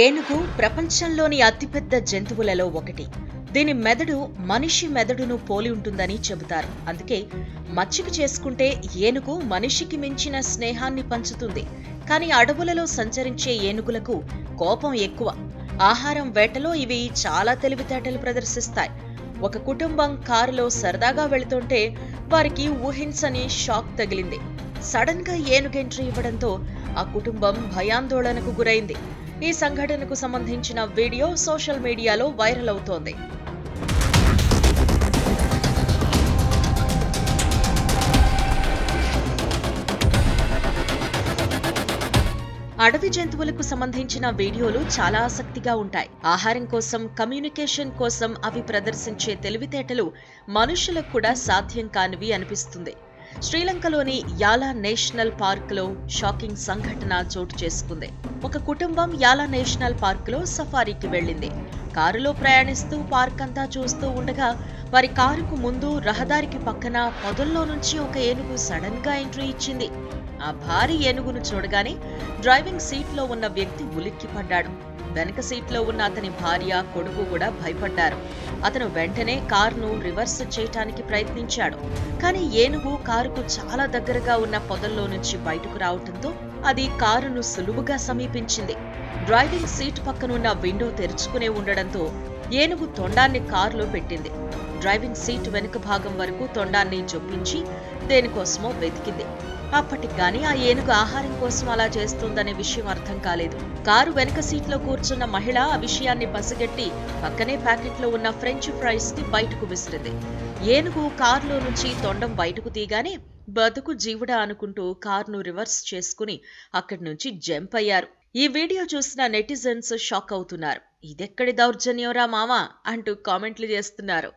ఏనుగు ప్రపంచంలోని అతిపెద్ద జంతువులలో ఒకటి. దీని మెదడు మనిషి మెదడును పోలి ఉంటుందని చెబుతారు. అందుకే మచ్చిక చేసుకుంటే ఏనుగు మనిషికి మించిన స్నేహాన్ని పంచుతుంది. కానీ అడవులలో సంచరించే ఏనుగులకు కోపం ఎక్కువ. ఆహారం వేటలో ఇవి చాలా తెలివితేటలు ప్రదర్శిస్తాయి. ఒక కుటుంబం కారులో సరదాగా వెళుతుంటే వారికి ఊహించని షాక్ తగిలింది. సడన్ గా ఏనుగు ఎంట్రీ ఇవ్వడంతో ఆ కుటుంబం భయాందోళనకు గురైంది. ఈ సంఘటనకు సంబంధించిన వీడియో సోషల్ మీడియాలో వైరల్ అవుతోంది. అడవి జంతువులకు సంబంధించిన వీడియోలు చాలా ఆసక్తిగా ఉంటాయి. ఆహారం కోసం, కమ్యూనికేషన్ కోసం అవి ప్రదర్శించే తెలివితేటలు మనుషులకు కూడా సాధ్యం కానివి అనిపిస్తుంది. శ్రీలంకలోని యాలా నేషనల్ పార్క్ లో షాకింగ్ సంఘటన చోటు చేసుకుంది. ఒక కుటుంబం యాలా నేషనల్ పార్క్ లో సఫారీకి వెళ్ళింది. కారులో ప్రయాణిస్తూ పార్క్ అంతా చూస్తూ ఉండగా వారి కారుకు ముందు రహదారికి పక్కన పొదల్లో నుంచి ఒక ఏనుగు సడన్ గా ఎంట్రీ ఇచ్చింది. ఆ భారీ ఏనుగును చూడగానే డ్రైవింగ్ సీట్ లో ఉన్న వ్యక్తి ఉలిక్కిపడ్డాడు. వెనక సీట్లో ఉన్న అతని భార్య, కొడుకు కూడా భయపడ్డారు. అతను వెంటనే కారును రివర్స్ చేయటానికి ప్రయత్నించాడు. కానీ ఏనుగు కారుకు చాలా దగ్గరగా ఉన్న పొదల్లో నుంచి బయటకు రావటంతో అది కారును సులువుగా సమీపించింది. డ్రైవింగ్ సీట్ పక్కనున్న విండో తెరుచుకునే ఉండడంతో ఏనుగు తొండాన్ని కారులో పెట్టింది. డ్రైవింగ్ సీట్ వెనుక భాగం వరకు తొండాన్ని జొప్పించి దేనికోసమో వెతికింది. అప్పటికి గాని ఆ ఏనుగు ఆహారం కోసం అలా చేస్తుందనే విషయం అర్థం కాలేదు. కారు వెనక సీట్లో కూర్చున్న మహిళ ఆ విషయాన్ని పసిగట్టి పక్కనే ప్యాకెట్లో ఉన్న ఫ్రెంచ్ ఫ్రైస్ ని బయటకు విసిరింది. ఏనుగు కారులో నుంచి తొండం బయటకు తీగానే బతుకు జీవుడా అనుకుంటూ కారును రివర్స్ చేసుకుని అక్కడి నుంచి జంప్ అయ్యారు. ఈ వీడియో చూసిన నెటిజన్స్ షాక్ అవుతున్నారు. ఇదెక్కడి దౌర్జన్యంరా మామా అంటూ కామెంట్లు చేస్తున్నారు.